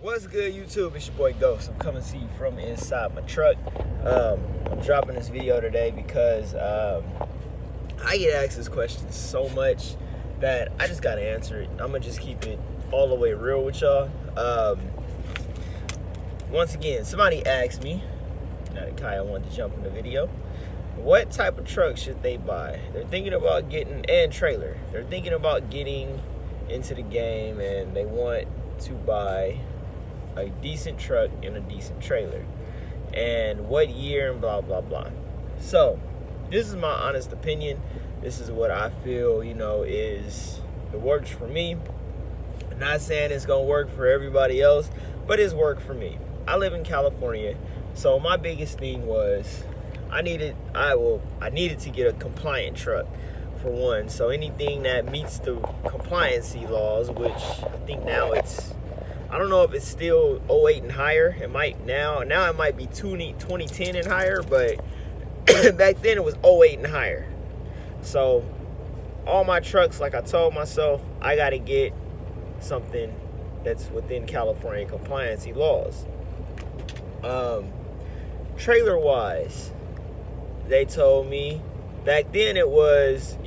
What's good, YouTube? It's your boy Ghost. I'm coming to see you from inside my truck. I'm dropping this video today because I get asked this question so much that I just gotta answer it. I'm gonna just keep it all the way real with y'all. Once again, somebody asked me, now that Kaya wanted to jump in the video, what type of truck should they buy? They're thinking about getting, and trailer, they're thinking about getting into the game and they want to buy a decent truck and a decent trailer, and what year and blah blah blah. So this is my honest opinion. This is what I feel, is it works for me. I'm not saying it's gonna work for everybody else, but it's worked for me. I live in California, so my biggest thing was I needed to get a compliant truck, for one. So anything that meets the compliancy laws, which I think now I don't know if it's still 08 and higher. It might now it might be 2010 and higher, but back then it was 08 and higher. So all my trucks, like I told myself, I got to get something that's within California compliancy laws. Trailer wise, they told me back then it was,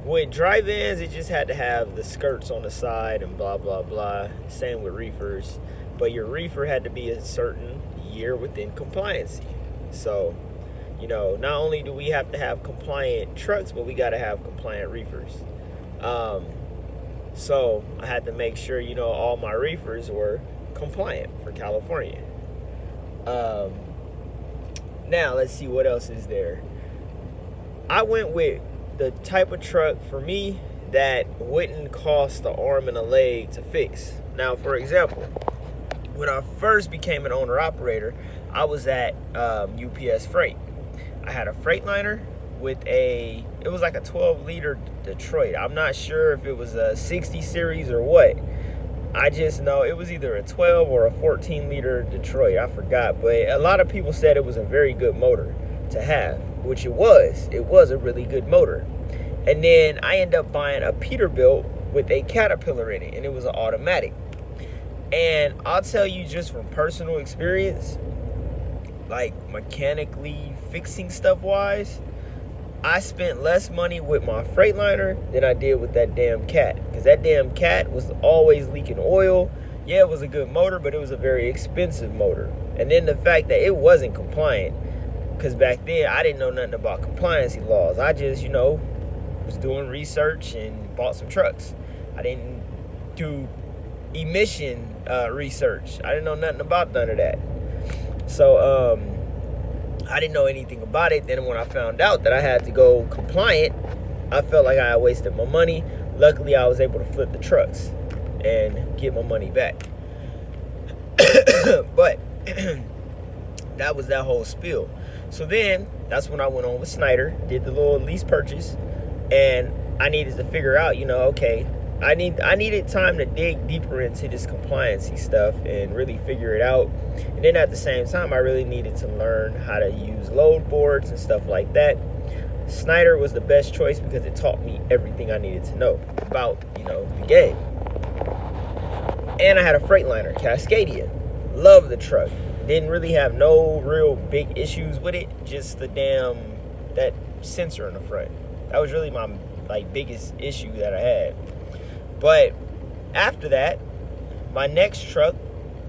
with drive-ins, it just had to have the skirts on the side and blah, blah, blah. Same with reefers. But your reefer had to be a certain year within compliancy. So, not only do we have to have compliant trucks, but we got to have compliant reefers. So I had to make sure, all my reefers were compliant for California. Now, let's see what else is there. I went with the type of truck for me that wouldn't cost the arm and a leg to fix. Now, for example, when I first became an owner-operator, I was at UPS Freight. I had a Freightliner with it was like a 12-liter Detroit. I'm not sure if it was a 60 series or what. I just know it was either a 12 or a 14-liter Detroit. I forgot, but a lot of people said it was a very good motor to have, which it was. It was a really good motor. And then I ended up buying a Peterbilt with a Caterpillar in it, and it was an automatic. And I'll tell you, just from personal experience, like mechanically fixing stuff wise, I spent less money with my Freightliner than I did with that damn Cat, because that damn Cat was always leaking oil. Yeah, it was a good motor, but it was a very expensive motor. And then the fact that it wasn't compliant, because back then I didn't know nothing about compliancy laws. I just, was doing research and bought some trucks. I didn't do emission research. I didn't know nothing about none of that. So I didn't know anything about it. Then when I found out that I had to go compliant, I felt like I had wasted my money. Luckily, I was able to flip the trucks and get my money back. But that was that whole spiel. So then that's when I went on with Snyder, did the little lease purchase, and I needed to figure out, okay, I needed time to dig deeper into this compliancy stuff and really figure it out. And then at the same time, I really needed to learn how to use load boards and stuff like that. Snyder was the best choice because it taught me everything I needed to know about, the game. And I had a Freightliner, Cascadia. Love the truck. Didn't really have no real big issues with it. Just that sensor in the front. That was really my biggest issue that I had. But after that, my next truck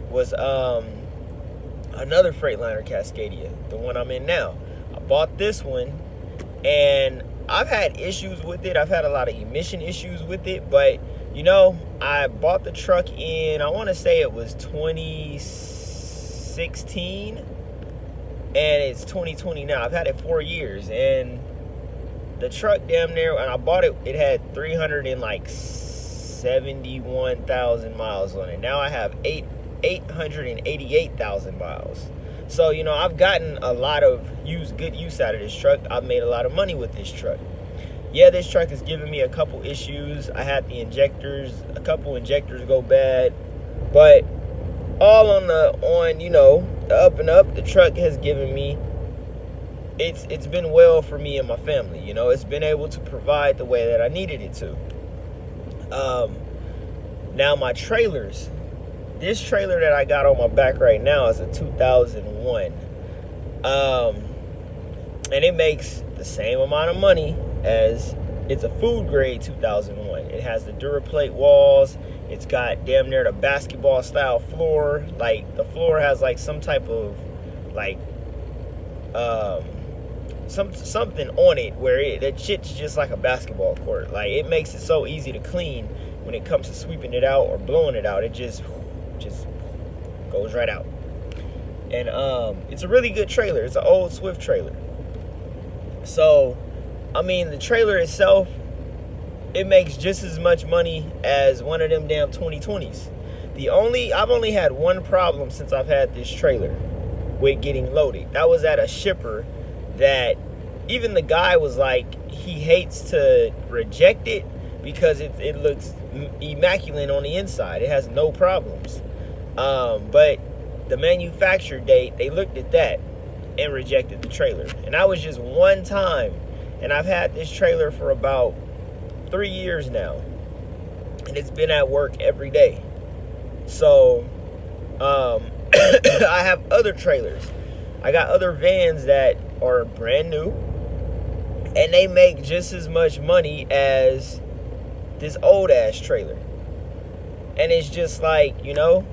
was another Freightliner Cascadia, the one I'm in now. I bought this one, and I've had issues with it. I've had a lot of emission issues with it, but I bought the truck in, I want to say it was 2016, and it's 2020 now. I've had it 4 years, and the truck damn near, and I bought it, it had 371,000 miles on it. Now I have 888,000 miles. So, I've gotten a lot of good use out of this truck. I've made a lot of money with this truck. Yeah, this truck has given me a couple issues. I had a couple injectors go bad, but all on the up and up, the truck has given me, it's been well for me and my family. It's been able to provide the way that I needed it to. Now my trailers, this trailer that I got on my back right now is a 2001. And it makes the same amount of money as it's a food grade 2001. It has the DuraPlate walls. It's got damn near the basketball style floor. Like the floor has like some type of like something on it where that shit's just like a basketball court. Like it makes it so easy to clean when it comes to sweeping it out or blowing it out. It just goes right out. And it's a really good trailer. It's an old Swift trailer. So, I mean, the trailer itself, it makes just as much money as one of them damn 2020s. I've only had one problem since I've had this trailer with getting loaded. That was at a shipper that even the guy was like, he hates to reject it because it looks immaculate on the inside. It has no problems. But the manufacture date, they looked at that and rejected the trailer. And that was just one time. And I've had this trailer for about 3 years now. And it's been at work every day. So, I have other trailers. I got other vans that are brand new. And they make just as much money as this old ass trailer. And it's just like, you know,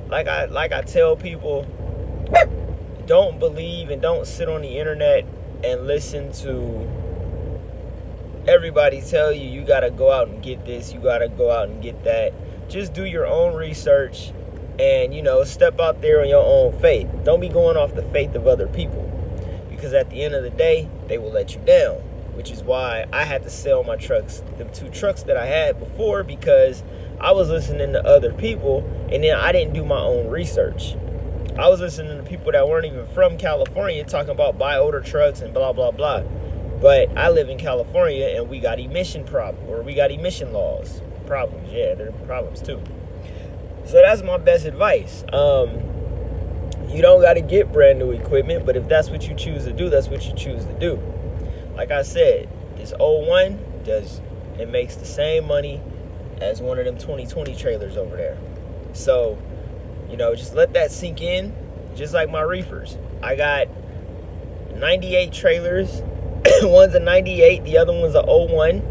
like I tell people, don't believe and don't sit on the internet and listen to everybody tell you, you gotta go out and get this, you gotta go out and get that. Just do your own research and, you know, step out there on your own faith. Don't be going off the faith of other people, because at the end of the day, they will let you down, which is why I had to sell my trucks, the 2 trucks that I had before, because I was listening to other people and then I didn't do my own research. I was listening to people that weren't even from California talking about buy older trucks and blah, blah, blah. But I live in California and we got emission laws. Problems, yeah, there are problems too. So that's my best advice. You don't got to get brand new equipment, but if that's what you choose to do, that's what you choose to do. Like I said, this 01 it makes the same money as one of them 2020 trailers over there. So, you know, just let that sink in. Just like my reefers, I got 98 trailers. One's a 98, the other one's a 01.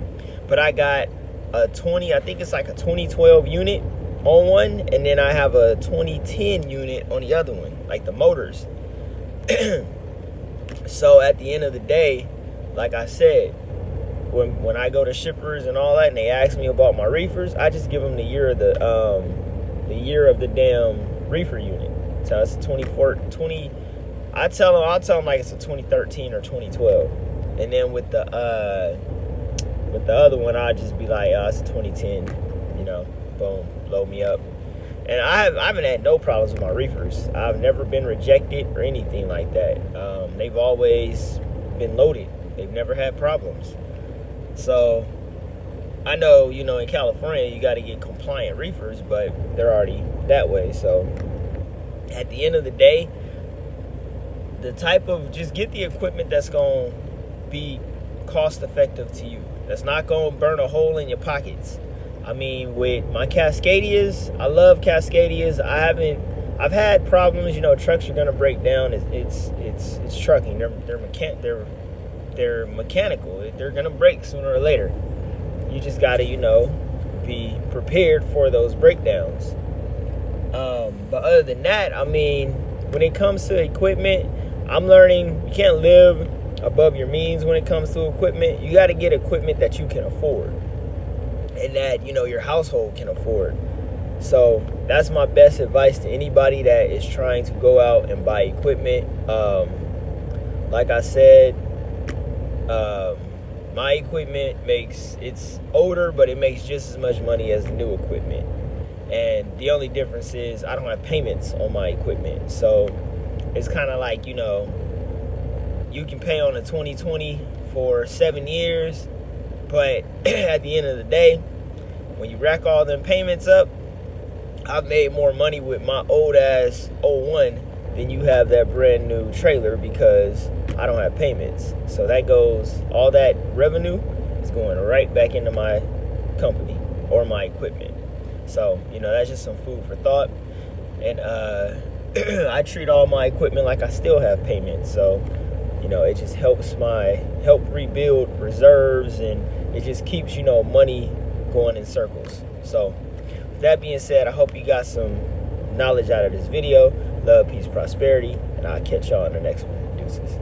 But I got a 20, I think it's like a 2012 unit on one, and then I have a 2010 unit on the other one, like the motors. So at the end of the day, like I said, when I go to shippers and all that, and they ask me about my reefers, I just give them the year of the damn reefer unit. So it's a 20. I'll tell them like it's a 2013 or 2012, and then with the other one, I'll just be like, oh, it's a 2010. You know, boom, blow me up. And I haven't had no problems with my reefers. I've never been rejected or anything like that. They've always been loaded. They've never had problems. So I know, you know, in California you got to get compliant reefers, but they're already that way. So at the end of the day, the type of, just get the equipment that's going to be cost effective to you. That's not going to burn a hole in your pockets. I mean, with my Cascadias, I love Cascadias. I've had problems, you know, trucks are going to break down. It's trucking. They're mechanical. They're going to break sooner or later. You just got to, you know, be prepared for those breakdowns. But other than that, I mean, when it comes to equipment, I'm learning you can't live above your means when it comes to equipment. You got to get equipment that you can afford and that, you know, your household can afford. So that's my best advice to anybody that is trying to go out and buy equipment. Like I said, my equipment it's older, but it makes just as much money as the new equipment. And the only difference is I don't have payments on my equipment. So it's kind of like, you know, you can pay on a 2020 for 7 years, but at the end of the day, when you rack all them payments up, I've made more money with my old ass 01 than you have that brand new trailer, because I don't have payments. So that goes, all that revenue is going right back into my company or my equipment. So, you know, that's just some food for thought. And I treat all my equipment like I still have payments. So, you know, it just help rebuild reserves, and it just keeps, you know, money going in circles. So with that being said, I hope you got some knowledge out of this video. Love, peace, prosperity, and I'll catch y'all in the next one. Deuces.